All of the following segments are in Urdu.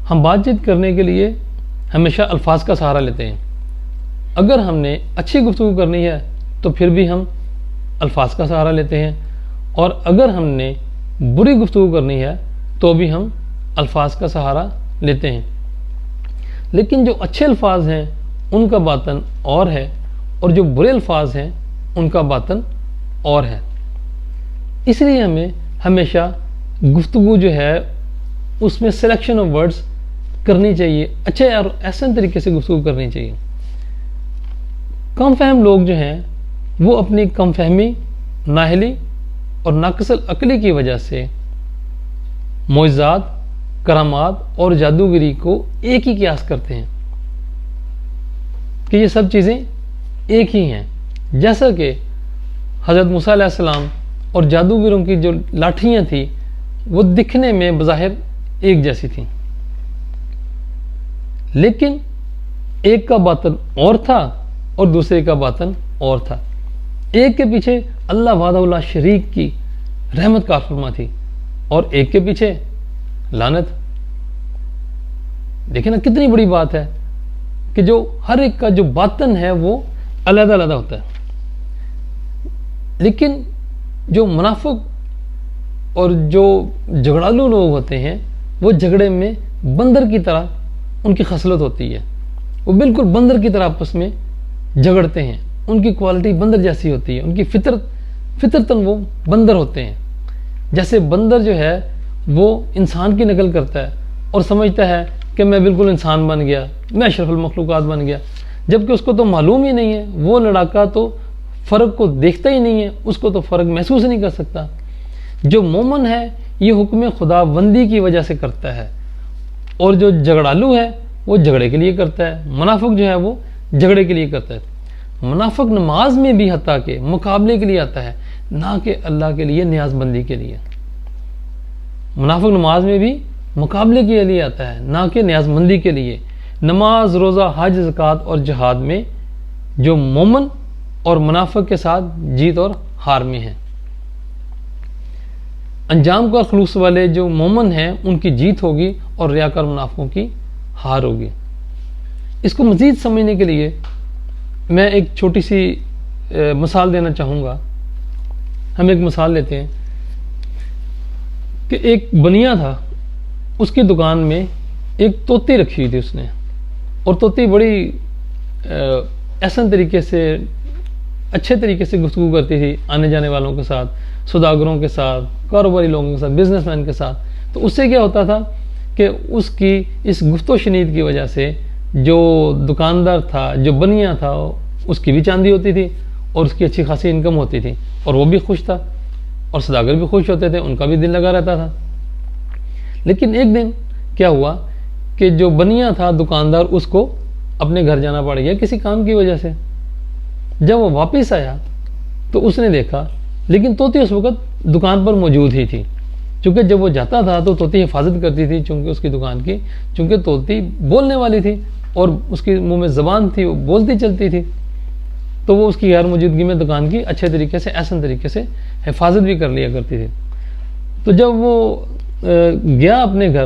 ہم بات چیت کرنے کے لیے ہمیشہ الفاظ کا سہارا لیتے ہیں. اگر ہم نے اچھی گفتگو کرنی ہے تو پھر بھی ہم الفاظ کا سہارا لیتے ہیں, اور اگر ہم نے بری گفتگو کرنی ہے تو بھی ہم الفاظ کا سہارا لیتے ہیں. لیکن جو اچھے الفاظ ہیں ان کا باطن اور ہے, اور جو برے الفاظ ہیں ان کا باطن اور ہے. اس لیے ہمیں ہمیشہ گفتگو جو ہے اس میں سلیکشن آف ورڈز کرنی چاہیے, اچھے اور احسن طریقے سے گفتگو کرنی چاہیے. کم فہم لوگ جو ہیں وہ اپنی کم فہمی, نااہلی اور ناقص العقلی کی وجہ سے معجزات, کرامات اور جادوگری کو ایک ہی قیاس کرتے ہیں کہ یہ سب چیزیں ایک ہی ہیں. جیسا کہ حضرت موسیٰ علیہ السلام اور جادوگروں کی جو لاٹھیاں تھیں وہ دکھنے میں بظاہر ایک جیسی تھیں, لیکن ایک کا باطن اور تھا اور دوسرے کا باطن اور تھا. ایک کے پیچھے اللہ وحدہ لا شریک کی رحمت کا فرما تھی اور ایک کے پیچھے لعنت. دیکھیں نا کتنی بڑی بات ہے کہ جو ہر ایک کا جو باطن ہے وہ علیحدہ علیحدہ ہوتا ہے. لیکن جو منافق اور جو جھگڑالو لوگ ہوتے ہیں وہ جھگڑے میں بندر کی طرح ان کی خصلت ہوتی ہے, وہ بالکل بندر کی طرح آپس میں جھگڑتے ہیں. ان کی کوالٹی بندر جیسی ہوتی ہے, ان کی فطرتاً وہ بندر ہوتے ہیں. جیسے بندر جو ہے وہ انسان کی نقل کرتا ہے اور سمجھتا ہے کہ میں بالکل انسان بن گیا, میں اشرف المخلوقات بن گیا, جبکہ اس کو تو معلوم ہی نہیں ہے. وہ لڑاکا تو فرق کو دیکھتا ہی نہیں ہے, اس کو تو فرق محسوس نہیں کر سکتا. جو مومن ہے یہ حکم خدا بندی کی وجہ سے کرتا ہے, اور جو جھگڑالو ہے وہ جھگڑے کے لیے کرتا ہے. منافق جو ہے وہ جھگڑے کے لیے کرتا ہے. منافق نماز میں بھی حتیٰ کہ مقابلے کے لیے آتا ہے, نہ کہ اللہ کے لیے نیاز بندی کے لیے. منافق نماز میں بھی مقابلے کے لیے آتا ہے, نہ کہ نیاز مندی کے لیے. نماز, روزہ, حج, زکوٰۃ اور جہاد میں جو مومن اور منافق کے ساتھ جیت اور ہار میں ہیں. انجام کا خلوص والے جو مومن ہیں ان کی جیت ہوگی اور ریاکار منافقوں کی ہار ہوگی. اس کو مزید سمجھنے کے لیے میں ایک چھوٹی سی مثال دینا چاہوں گا. ہم ایک مثال لیتے ہیں کہ ایک بنیا تھا, اس کی دکان میں ایک طوطی رکھی ہوئی تھی اس نے, اور طوطی بڑی احسن طریقے سے, اچھے طریقے سے گفتگو کرتی تھی آنے جانے والوں کے ساتھ, سوداگروں کے ساتھ, کاروباری لوگوں کے ساتھ, بزنس مین کے ساتھ. تو اس سے کیا ہوتا تھا کہ اس کی اس گفت و شنید کی وجہ سے جو دکاندار تھا, جو بنیا تھا, اس کی بھی چاندی ہوتی تھی اور اس کی اچھی خاصی انکم ہوتی تھی, اور وہ بھی خوش تھا, اور سوداگر بھی خوش ہوتے تھے, ان کا بھی دل لگا رہتا تھا. لیکن ایک دن کیا ہوا کہ جو بنیا تھا دکاندار, اس کو اپنے گھر جانا پڑ گیا کسی کام کی وجہ سے. جب وہ واپس آیا تو اس نے دیکھا, لیکن طوطی اس وقت دکان پر موجود ہی تھی. چونکہ جب وہ جاتا تھا تو طوطی حفاظت کرتی تھی چونکہ اس کی دکان کی, چونکہ طوطی بولنے والی تھی اور اس کی منہ میں زبان تھی, وہ بولتی چلتی تھی, تو وہ اس کی غیر موجودگی میں دکان کی اچھے طریقے سے, احسن طریقے سے حفاظت بھی کر لیا کرتی تھی. تو جب وہ گیا اپنے گھر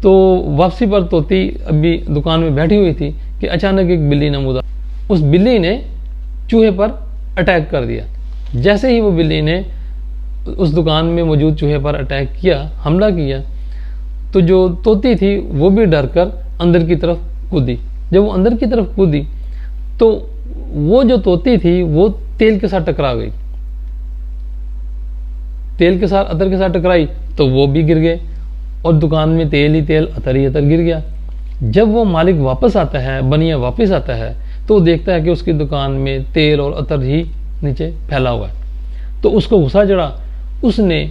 تو واپسی پر طوطی ابھی دکان میں بیٹھی ہوئی تھی کہ اچانک ایک بلی نمودار, اس بلی نے چوہے پر اٹیک کر دیا. جیسے ہی وہ بلی نے اس دکان میں موجود چوہے پر اٹیک کیا, حملہ کیا, تو جو طوطی تھی وہ بھی ڈر کر اندر کی طرف کودی. جب وہ اندر کی طرف کودی تو وہ جو طوطی تھی وہ تیل کے ساتھ ٹکرا گئی, تیل کے ساتھ, عطر کے ساتھ ٹکرائی تو وہ بھی گر گئے, اور دکان میں تیل ہی تیل, عطر ہی عطر گر گیا. جب وہ مالک واپس آتا ہے, بنیا واپس آتا ہے, تو وہ دیکھتا ہے کہ اس کی دکان میں تیل اور عطر ہی نیچے پھیلا ہوا ہے. تو اس کو غصہ چڑھا, اس نے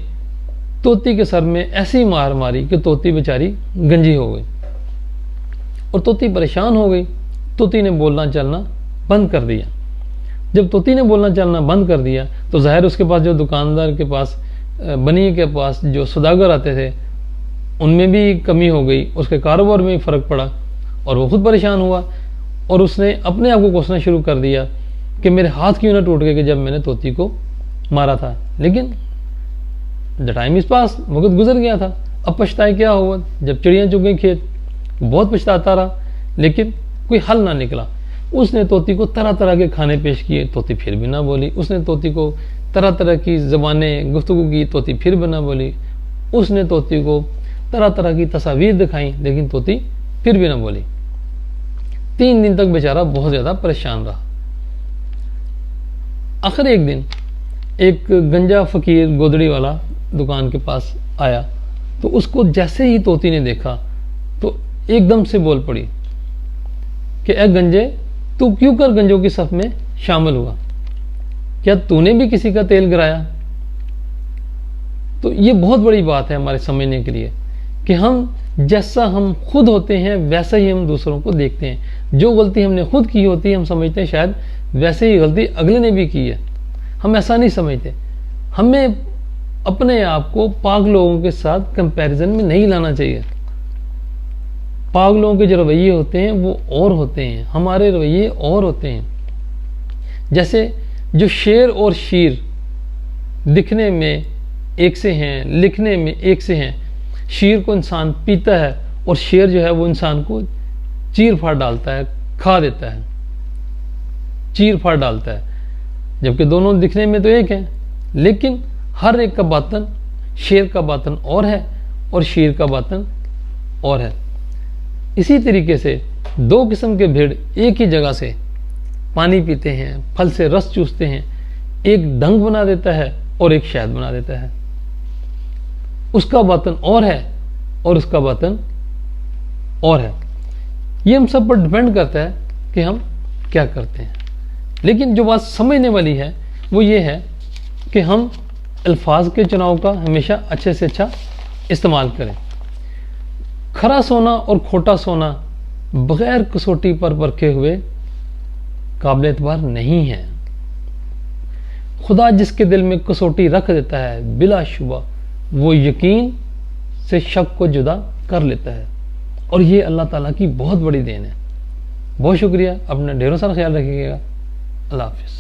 طوطی کے سر میں ایسی مار ماری کہ طوطی بیچاری گنجی ہو گئی, اور طوطی پریشان ہو گئی. طوطی نے بولنا چلنا بند کر دیا. جب طوطی نے بولنا چلنا بند کر دیا تو ظاہر اس کے پاس جو دکاندار کے پاس, بنی کے پاس جو سوداگر آتے تھے ان میں بھی کمی ہو گئی, اس کے کاروبار میں بھی فرق پڑا, اور وہ خود پریشان ہوا, اور اس نے اپنے آپ کو کوسنا شروع کر دیا کہ میرے ہاتھ کیوں نہ ٹوٹ گئے کہ جب میں نے طوطی کو مارا تھا. لیکن دا ٹائم از پاس, وقت گزر گیا تھا, اب پچھتائے کیا ہوا؟ جب چڑیاں چگ گئی کھیت، بہت پچھتاتا رہا لیکن کوئی حل نہ نکلا۔ اس نے طوطی کو طرح طرح کے کھانے پیش کیے، طوطی پھر بھی نہ بولی۔ اس نے طوطی کو طرح طرح کی زبانیں گفتگو کی، طوطی پھر بھی نہ بولی۔ اس نے طوطی کو طرح طرح کی تصاویر دکھائیں لیکن طوطی پھر بھی نہ بولی۔ 3 دن تک بیچارہ بہت زیادہ پریشان رہا۔ آخر ایک دن ایک گنجا فقیر گودڑی والا دکان کے پاس آیا تو اس کو جیسے ہی طوطی نے دیکھا تو ایک دم سے بول پڑی کہ اے گنجے، تو کیوں کر گنجوں کی صف میں شامل ہوا؟ کیا تو نے بھی کسی کا تیل گرایا؟ تو یہ بہت بڑی بات ہے ہمارے سمجھنے کے لیے کہ ہم جیسا ہم خود ہوتے ہیں ویسا ہی ہم دوسروں کو دیکھتے ہیں۔ جو غلطی ہم نے خود کی ہوتی ہے ہم سمجھتے ہیں شاید ویسے ہی غلطی اگلے نے بھی کی ہے، ہم ایسا نہیں سمجھتے۔ ہمیں اپنے آپ کو پاک لوگوں کے ساتھ کمپیریزن میں نہیں لانا چاہیے۔ پاک لوگوں کے جو رویے ہوتے ہیں وہ اور ہوتے ہیں، ہمارے رویے اور ہوتے ہیں۔ جیسے جو شیر اور شیر دکھنے میں ایک سے ہیں، لکھنے میں ایک سے ہیں۔ شیر کو انسان پیتا ہے اور شیر جو ہے وہ انسان کو چیر پھاڑ ڈالتا ہے، کھا دیتا ہے، چیر پھاڑ ڈالتا ہے، جبکہ دونوں دکھنے میں تو ایک ہیں، لیکن ہر ایک کا باطن، شیر کا باطن اور ہے اور شیر کا باطن اور ہے۔ اسی طریقے سے 2 قسم کے بھیڑ ایک ہی جگہ سے پانی پیتے ہیں، پھل سے رس چوستے ہیں، ایک ڈنگ بنا دیتا ہے اور ایک شہد بنا دیتا ہے۔ اس کا باطن اور ہے اور اس کا باطن اور ہے۔ یہ ہم سب پر ڈیپینڈ کرتا ہے کہ ہم کیا کرتے ہیں۔ لیکن جو بات سمجھنے والی ہے وہ یہ ہے کہ ہم الفاظ کے چناؤ کا ہمیشہ اچھے سے اچھا استعمال کریں۔ کھرا سونا اور کھوٹا سونا بغیر کسوٹی پر پرکھے ہوئے قابل اعتبار نہیں ہے۔ خدا جس کے دل میں کسوٹی رکھ دیتا ہے بلا شبہ وہ یقین سے شک کو جدا کر لیتا ہے، اور یہ اللہ تعالیٰ کی بہت بڑی دین ہے۔ بہت شکریہ، اپنا ڈھیروں سارا خیال رکھیے گا۔ اللہ حافظ۔